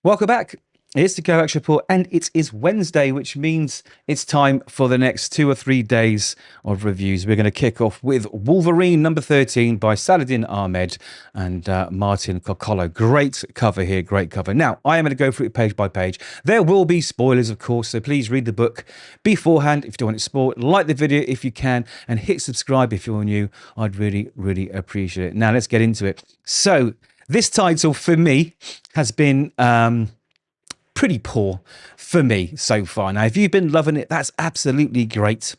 Welcome back. It's the Kovacs Report, and it is Wednesday, which means it's time for the next 2 or 3 days of reviews. We're going to kick off with Wolverine number 13 by Saladin Ahmed and Martín Cóccolo. Great cover here, great cover. Now, I am going to go through it page by page. There will be spoilers, of course, so please read the book beforehand if you don't want it spoiled. Like the video if you can, and hit subscribe if you're new. I'd really, really appreciate it. Now, let's get into it. So, this title for me has been pretty poor for me so far. Now, if you've been loving it, that's absolutely great.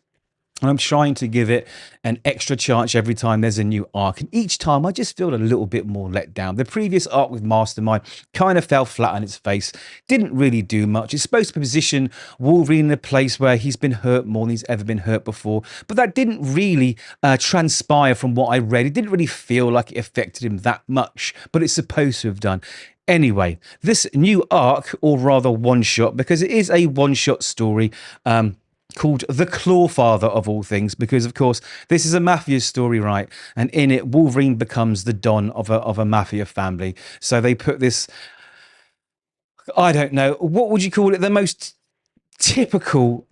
And I'm trying to give it an extra chance every time there's a new arc. And each time I just feel a little bit more let down. The previous arc with Mastermind kind of fell flat on its face. Didn't really do much. It's supposed to position Wolverine in a place where he's been hurt more than he's ever been hurt before. But that didn't really transpire from what I read. It didn't really feel like it affected him that much. But it's supposed to have done. Anyway, this new arc, or rather one-shot, because it is a one-shot story, called The Clawfather of all things, because of course this is a mafia story, right? And in it, Wolverine becomes the Don of a mafia family. So they put this, I don't know, what would you call it? The most typical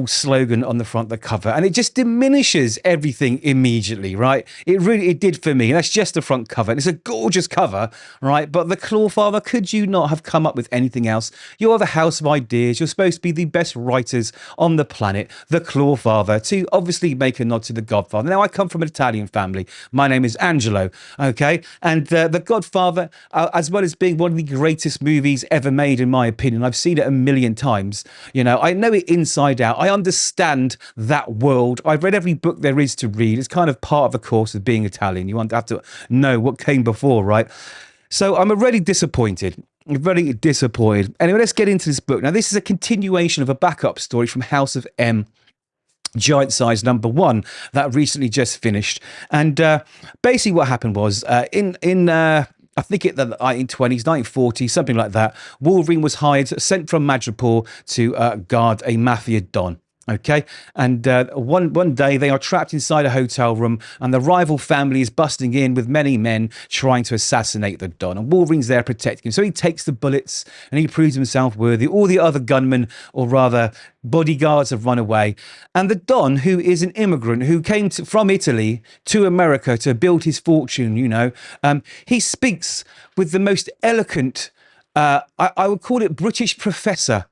slogan on the front of the cover, and it just diminishes everything immediately, right? It did for me. And that's just the front cover, and it's a gorgeous cover, right? But the Clawfather, could you not have come up with anything else? You're the house of ideas. You're supposed to be the best writers on the planet. The Clawfather, to obviously make a nod to the Godfather. Now, I come from an Italian family. My name is Angelo, okay? And the Godfather, as well as being one of the greatest movies ever made, in my opinion, I've seen it a million times. You know, I know it inside out. I understand that world. I've read every book there is to read. It's kind of part of the course of being Italian. You have to know what came before, right? So I'm already disappointed. Very disappointed. Anyway, let's get into this book. Now, this is a continuation of a backup story from House of M, Giant Size number 1, that recently just finished. And basically what happened was I think in the 1920s, 1940s, something like that, Wolverine was sent from Madripoor to guard a mafia don. Okay, and one day they are trapped inside a hotel room, and the rival family is busting in with many men trying to assassinate the Don, and Wolverine's there protecting him. So he takes the bullets and he proves himself worthy. All the other gunmen, or rather bodyguards, have run away, and the Don, who is an immigrant who came from Italy to America to build his fortune, you know, he speaks with the most eloquent, I would call it British professor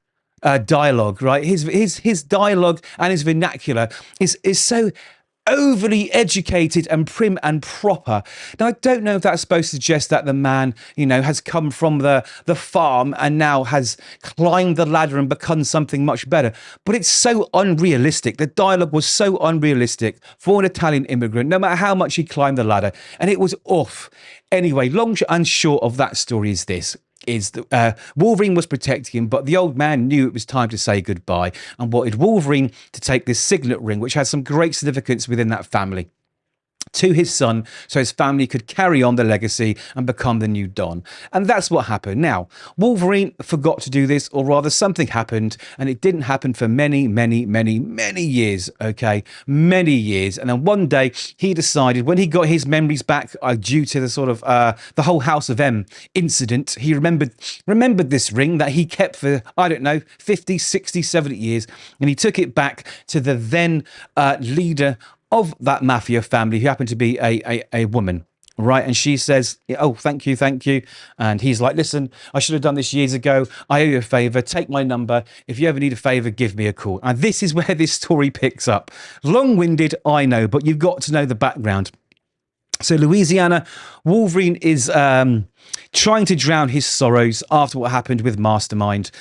dialogue, right? His dialogue and his vernacular is so overly educated and prim and proper. Now, I don't know if that's supposed to suggest that the man, you know, has come from the farm and now has climbed the ladder and become something much better. But it's so unrealistic. The dialogue was so unrealistic for an Italian immigrant, no matter how much he climbed the ladder. And it was off. Anyway, long and short of that story is this. Wolverine was protecting him, but the old man knew it was time to say goodbye and wanted Wolverine to take this signet ring, which has some great significance within that family, to his son, so his family could carry on the legacy and become the new Don. And that's what happened. Now, Wolverine forgot to do this, or rather something happened, and it didn't happen for many years, okay? Many years. And then one day he decided, when he got his memories back due to the sort of the whole House of M incident, he remembered this ring that he kept for, I don't know, 50, 60, 70 years, and he took it back to the then leader of that mafia family, who happened to be a woman, right? And she says, oh, thank you. And he's like, listen, I should have done this years ago. I owe you a favor. Take my number. If you ever need a favor, give me a call. And this is where this story picks up. Long-winded, I know, but you've got to know the background. So Louisiana, Wolverine is trying to drown his sorrows after what happened with Mastermind,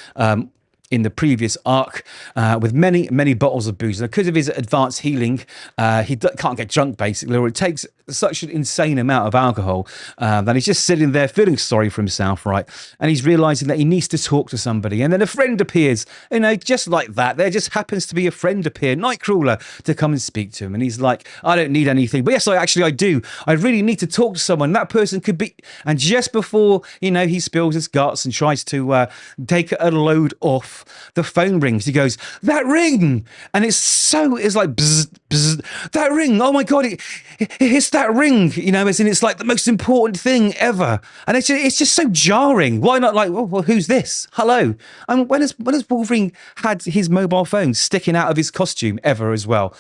in the previous arc, with many bottles of booze. And because of his advanced healing, he can't get drunk, basically, or it takes such an insane amount of alcohol that he's just sitting there feeling sorry for himself, right? And he's realizing that he needs to talk to somebody. And then a friend appears, you know, just like that. There just happens to be a friend appear, Nightcrawler, to come and speak to him. And he's like, I don't need anything. But yes, I do. I really need to talk to someone. That person could be... And just before, you know, he spills his guts and tries to take a load off off, the phone rings. He goes, that ring. And it's like, bzz, bzz, that ring. Oh my God, it's that ring, you know, as in it's like the most important thing ever. And it's just so jarring. Why not like, well, who's this? Hello. And when has Wolverine had his mobile phone sticking out of his costume ever as well?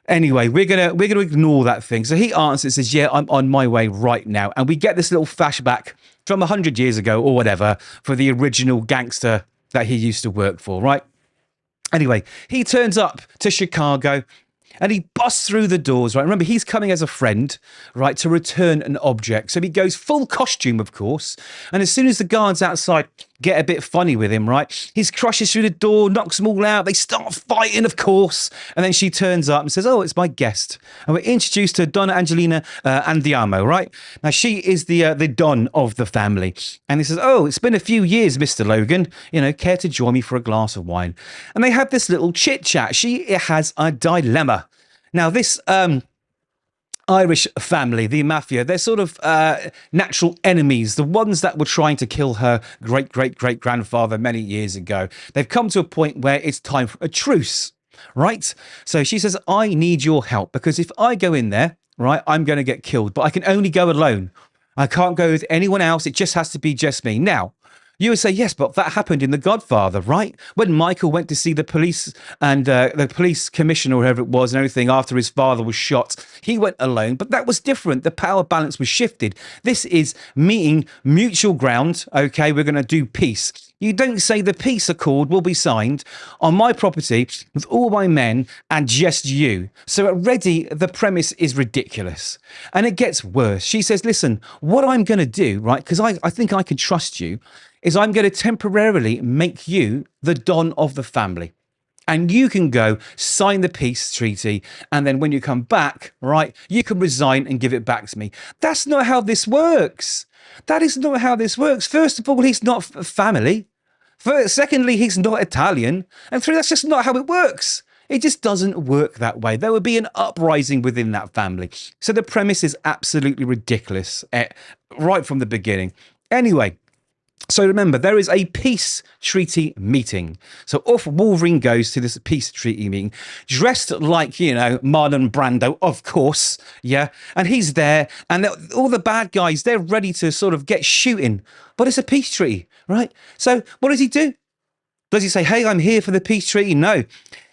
Anyway, we're gonna ignore that thing. So he answers, says, yeah, I'm on my way right now. And we get this little flashback from 100 years ago or whatever for the original gangster that he used to work for, right? Anyway, he turns up to Chicago and he busts through the doors, right? Remember, he's coming as a friend, right, to return an object. So he goes full costume, of course. And as soon as the guards outside get a bit funny with him, right, he crushes through the door, knocks them all out. They start fighting, of course. And then she turns up and says, oh, it's my guest. And we're introduced to Donna Angelina Andiamo, right? Now, she is the Don of the family. And he says, oh, it's been a few years, Mr. Logan. You know, care to join me for a glass of wine? And they have this little chit-chat. She has a dilemma. Now, this Irish family, the mafia, they're sort of natural enemies, the ones that were trying to kill her great-great-great-grandfather many years ago. They've come to a point where it's time for a truce, right? So she says, I need your help because if I go in there, right, I'm going to get killed, but I can only go alone. I can't go with anyone else. It just has to be just me. Now, you would say, yes, but that happened in The Godfather, right? When Michael went to see the police and the police commissioner or whoever it was and everything after his father was shot, he went alone, but that was different. The power balance was shifted. This is meeting mutual ground. Okay, we're going to do peace. You don't say the peace accord will be signed on my property with all my men and just you. So already the premise is ridiculous. And it gets worse. She says, listen, what I'm going to do, right, because I think I can trust you, is I'm going to temporarily make you the Don of the family. And you can go sign the peace treaty. And then when you come back, right, you can resign and give it back to me. That's not how this works. That is not how this works. First of all, he's not family. Secondly, he's not Italian. And three, that's just not how it works. It just doesn't work that way. There would be an uprising within that family. So the premise is absolutely ridiculous right from the beginning. Anyway, so remember, there is a peace treaty meeting. So off Wolverine goes to this peace treaty meeting, dressed like, you know, Marlon Brando, of course, yeah. And he's there, and all the bad guys, they're ready to sort of get shooting. But it's a peace treaty, right? So what does he do? Does he say, hey, I'm here for the peace treaty? No.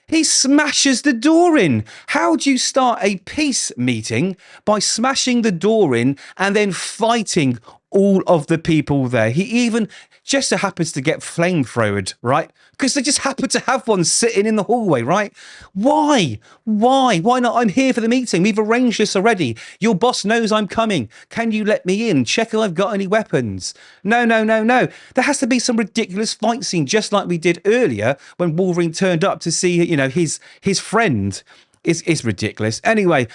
He smashes the door in. How do you start a peace meeting? By smashing the door in and then fighting all of the people there. He even just so happens to get flamethrowered, right? Because they just happen to have one sitting in the hallway, right? Why? Why? Why not? I'm here for the meeting. We've arranged this already. Your boss knows I'm coming. Can you let me in? Check if I've got any weapons. No, no, no, no. There has to be some ridiculous fight scene, just like we did earlier when Wolverine turned up to see, you know, his friend. It's ridiculous. Anyway,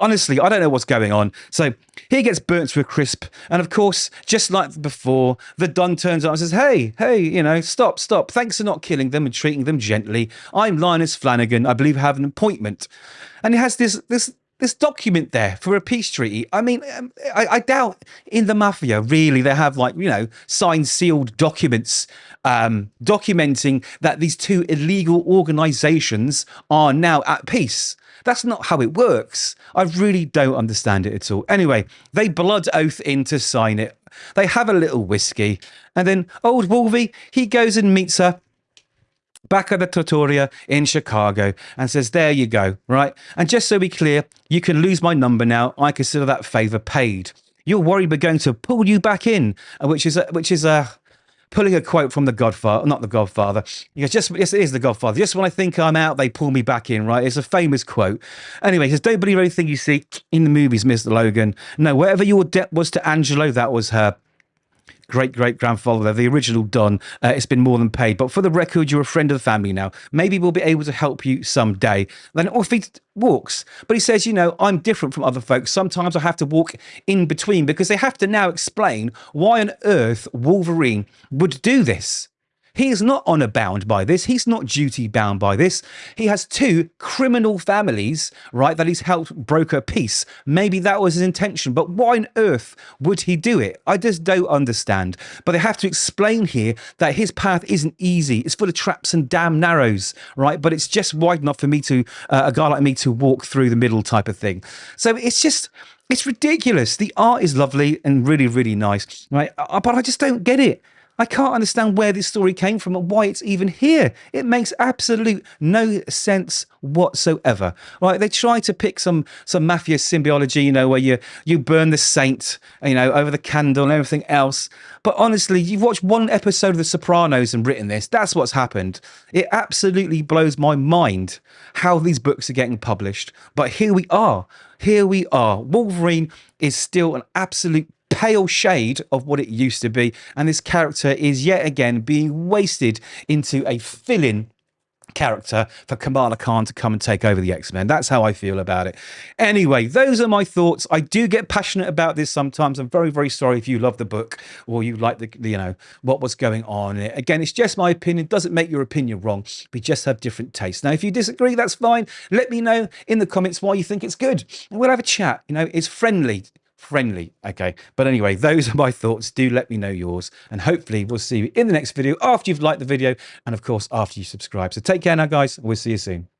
honestly, I don't know what's going on. So he gets burnt to a crisp. And of course, just like before, the Don turns up and says, hey, you know, stop. Thanks for not killing them and treating them gently. I'm Linus Flanagan. I believe I have an appointment. And he has this document there for a peace treaty. I mean, I doubt in the mafia, really, they have, like, you know, signed, sealed documents documenting that these two illegal organizations are now at peace. That's not how it works. I really don't understand it at all. Anyway, they blood oath in to sign it. They have a little whiskey. And then old Wolvie, he goes and meets her back at the Trattoria in Chicago and says, there you go, right? And just so we're clear, you can lose my number now. I consider that favour paid. You're worried we're going to pull you back in, which is pulling a quote from The Godfather, not The Godfather. He goes, yes, it is The Godfather. Just when I think I'm out, they pull me back in, right? It's a famous quote. Anyway, he says, don't believe everything you see in the movies, Mr. Logan. No, whatever your debt was to Angelo, that was her great-great-grandfather, the original Don. It's been more than paid. But for the record, you're a friend of the family now. Maybe we'll be able to help you someday. Then off he walks. But he says, you know, I'm different from other folks. Sometimes I have to walk in between because they have to now explain why on earth Wolverine would do this. He is not honor bound by this. He's not duty bound by this. He has two criminal families, right, that he's helped broker peace. Maybe that was his intention, but why on earth would he do it? I just don't understand. But they have to explain here that his path isn't easy. It's full of traps and damn narrows, right? But it's just wide enough for me to, a guy like me, to walk through the middle type of thing. So it's ridiculous. The art is lovely and really, really nice, right? But I just don't get it. I can't understand where this story came from and why it's even here. It makes absolute no sense whatsoever. Right? They try to pick some mafia symbiology, you know, where you burn the saint, you know, over the candle and everything else. But honestly, you've watched one episode of The Sopranos and written this. That's what's happened. It absolutely blows my mind how these books are getting published. But here we are. Here we are. Wolverine is still an absolute pale shade of what it used to be, and this character is yet again being wasted into a fill-in character for Kamala Khan to come and take over the X-Men. That's how I feel about it. Anyway, those are my thoughts. I do get passionate about this sometimes. I'm very, very sorry if you love the book or you like the you know, what was going on. Again, it's just my opinion. It doesn't make your opinion wrong. We just have different tastes. Now, if you disagree, that's fine. Let me know in the comments why you think it's good, and we'll have a chat. You know, it's friendly. Okay, but anyway, those are my thoughts. Do let me know yours, and hopefully we'll see you in the next video after you've liked the video and of course after you subscribe. So take care now, guys. We'll see you soon.